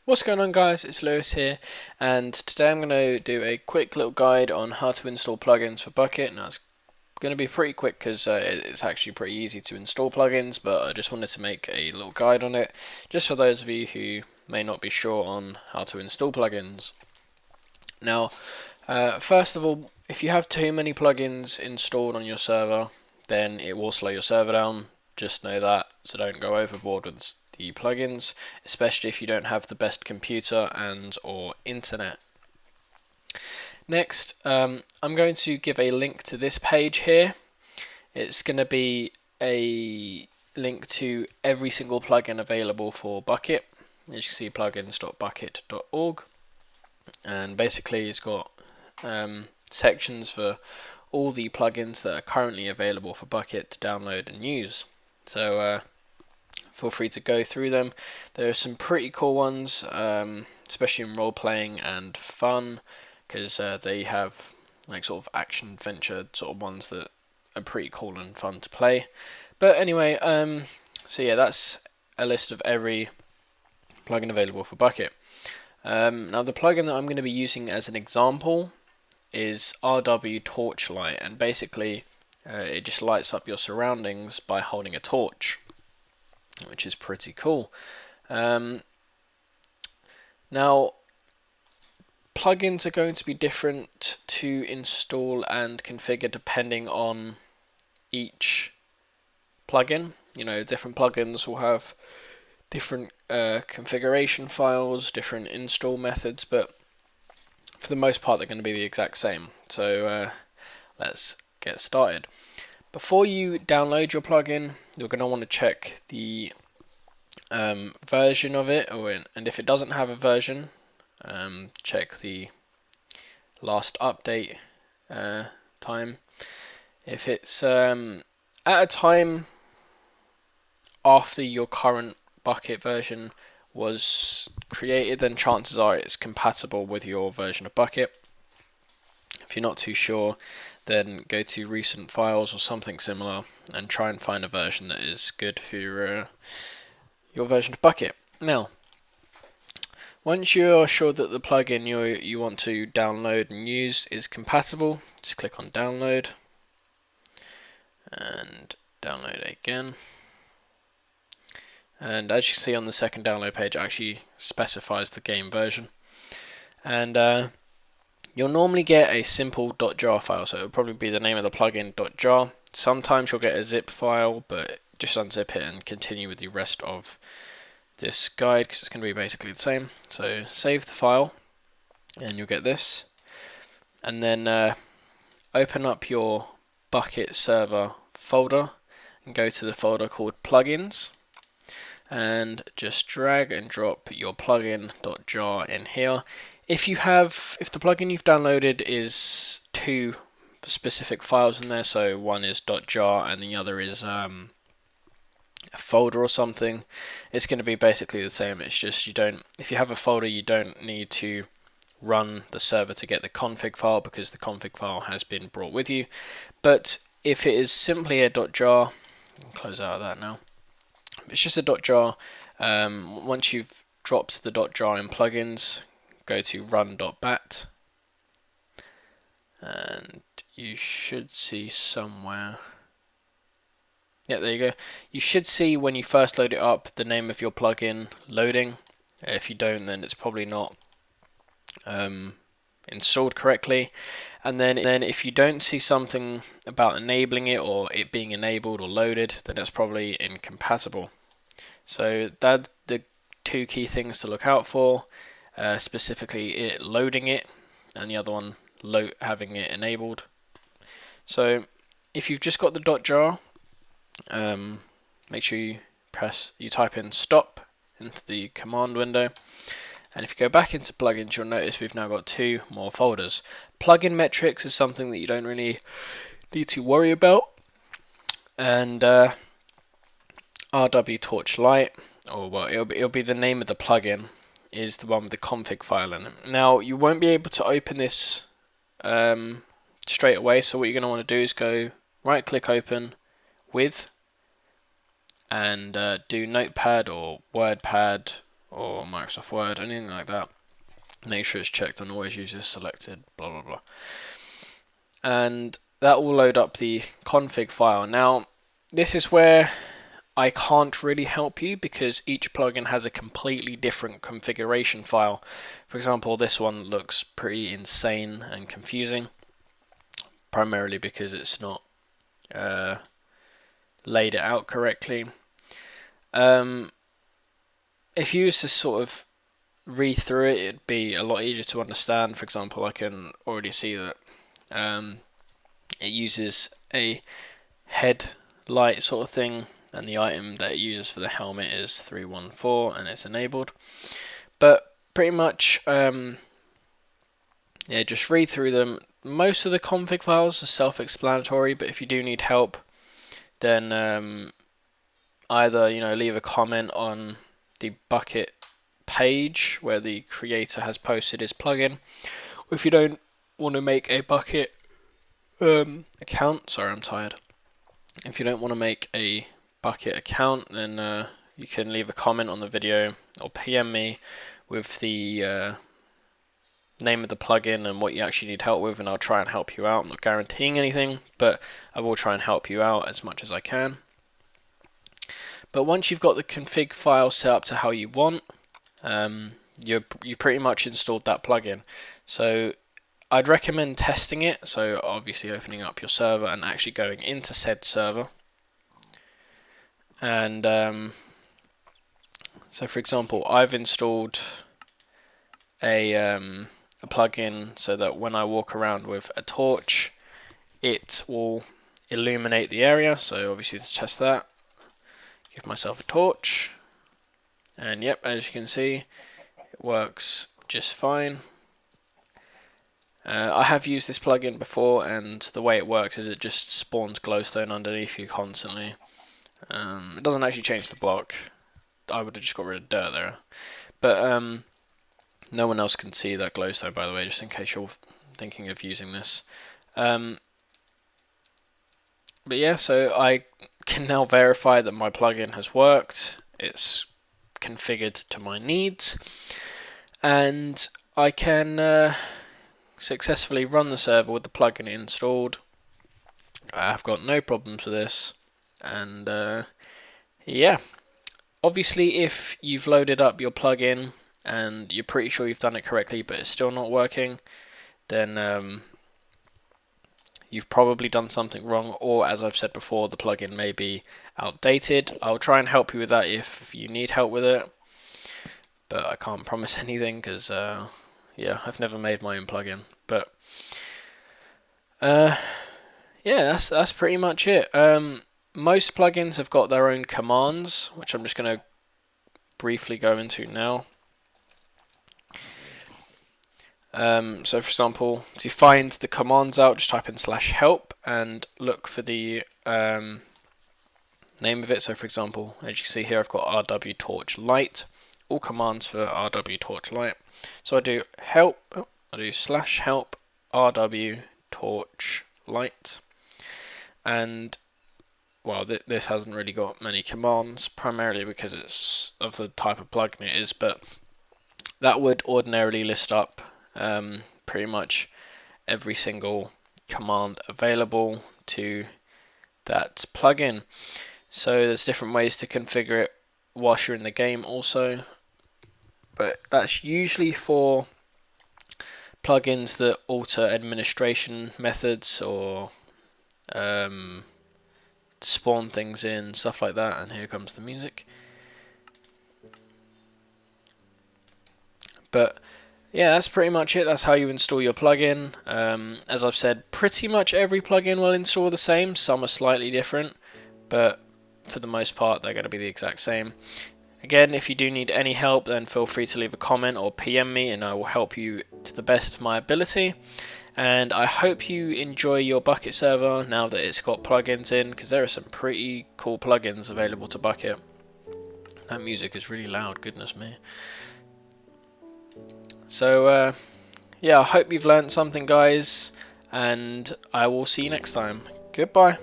What's going on, guys? It's Lewis here, and today I'm going to do a quick little guide on how to install plugins for Bukkit. Now it's going to be pretty quick because it's actually pretty easy to install plugins, but I just wanted to make a little guide on it just for those of you who may not be sure on how to install plugins. Now first of all, if you have too many plugins installed on your server, then it will slow your server down. Just know that, so don't go overboard with the plugins, especially if you don't have the best computer and or internet. Next, I'm going to give a link to this page here. It's going to be a link to every single plugin available for Bukkit. As you can see, plugins.bukkit.org, and basically it's got sections for all the plugins that are currently available for Bukkit to download and use. So feel free to go through them. There are some pretty cool ones, especially in role playing and fun, because they have like sort of action adventure sort of ones that are pretty cool and fun to play. But anyway, so yeah, that's a list of every plugin available for Bukkit. Now the plugin that I'm going to be using as an example is RW Torchlight, and basically it just lights up your surroundings by holding a torch, which is pretty cool. Now, plugins are going to be different to install and configure depending on each plugin. You know, different plugins will have different configuration files, different install methods, but for the most part they're going to be the exact same. So let's get started. Before you download your plugin, you're going to want to check the version of it, and if it doesn't have a version, check the last update time. If it's at a time after your current Bukkit version was created, then chances are it's compatible with your version of Bukkit. If you're not too sure, then go to recent files or something similar and try and find a version that is good for your version of Bukkit. Now, once you're sure that the plugin you want to download and use is compatible, just click on download and download again. And as you can see on the second download page, it actually specifies the game version. And you'll normally get a simple .jar file, so it'll probably be the name of the plugin .jar. Sometimes you'll get a zip file, but just unzip it and continue with the rest of this guide because it's going to be basically the same. So save the file and you'll get this, and then open up your Bukkit server folder and go to the folder called plugins, and just drag and drop your plugin.jar in here. If the plugin you've downloaded is two specific files in there, so one is .jar and the other is a folder or something, it's going to be basically the same. It's just if you have a folder, you don't need to run the server to get the config file because the config file has been brought with you. But if it is simply a .jar, I'll close out of that now. If it's just a .jar, once you've dropped the .jar in plugins, go to run.bat, and you should see somewhere. Yeah, there you go. You should see when you first load it up the name of your plugin loading. If you don't, then it's probably not installed correctly. And then if you don't see something about enabling it or it being enabled or loaded, then it's probably incompatible. So that's the two key things to look out for. Specifically it loading it, and the other one having it enabled. So if you've just got the .jar, make sure you type in stop into the command window, and if you go back into plugins, you'll notice we've now got two more folders. Plugin metrics is something that you don't really need to worry about, and RW Torchlight, or well, it'll be the name of the plugin, is the one with the config file in it. Now you won't be able to open this straight away, so what you're going to want to do is go right click open with, and do Notepad or WordPad or Microsoft Word, anything like that, make sure it's checked on always use this selected, blah blah blah. And that will load up the config file. Now, this is where I can't really help you because each plugin has a completely different configuration file. For example, this one looks pretty insane and confusing, primarily because it's not laid it out correctly. If you was to sort of read through it, it'd be a lot easier to understand. For example, I can already see that it uses a headlight sort of thing, and the item that it uses for the helmet is 314 and it's enabled. But pretty much, yeah, just read through them. Most of the config files are self-explanatory, but if you do need help, then either leave a comment on the Bukkit page where the creator has posted his plugin, or if you don't want to make a Bukkit account, sorry, I'm tired. If you don't want to make a Bukkit account, then you can leave a comment on the video or PM me with the name of the plugin and what you actually need help with, and I'll try and help you out. I'm not guaranteeing anything, but I will try and help you out as much as I can. But once you've got the config file set up to how you want, you pretty much installed that plugin. So I'd recommend testing it, so obviously opening up your server and actually going into said server. And so for example, I've installed a plugin so that when I walk around with a torch, it will illuminate the area. So obviously to test that, give myself a torch, and yep, as you can see, it works just fine. I have used this plugin before, and the way it works is it just spawns glowstone underneath you constantly. It doesn't actually change the block. I would have just got rid of dirt there. But no one else can see that glowstone, by the way, just in case you're thinking of using this. But yeah, so I can now verify that my plugin has worked. It's configured to my needs, and I can successfully run the server with the plugin installed. I've got no problems with this, and yeah, obviously if you've loaded up your plugin and you're pretty sure you've done it correctly but it's still not working, then you've probably done something wrong, or as I've said before, the plugin may be outdated. I'll try and help you with that if you need help with it, but I can't promise anything because yeah, I've never made my own plugin. But yeah, that's pretty much it. Most plugins have got their own commands, which I'm just going to briefly go into now. So for example, to find the commands out, just type in /help and look for the name of it. So for example, as you can see here, I've got RW torch light, all commands for RW torch light. So I do help, I do /help RW torch light, and well, this hasn't really got many commands, primarily because it's of the type of plugin it is, but that would ordinarily list up pretty much every single command available to that plugin. So there's different ways to configure it whilst you're in the game also, but that's usually for plugins that alter administration methods or spawn things in, stuff like that. And here comes the music. But yeah, that's pretty much it. That's how you install your plugin. As I've said, pretty much every plugin will install the same. Some are slightly different, but for the most part they're going to be the exact same. Again, if you do need any help, then feel free to leave a comment or PM me and I will help you to the best of my ability. And I hope you enjoy your Bukkit server now that it's got plugins in, because there are some pretty cool plugins available to Bukkit. That music is really loud, goodness me. So yeah, I hope you've learned something, guys, and I will see you next time. Goodbye.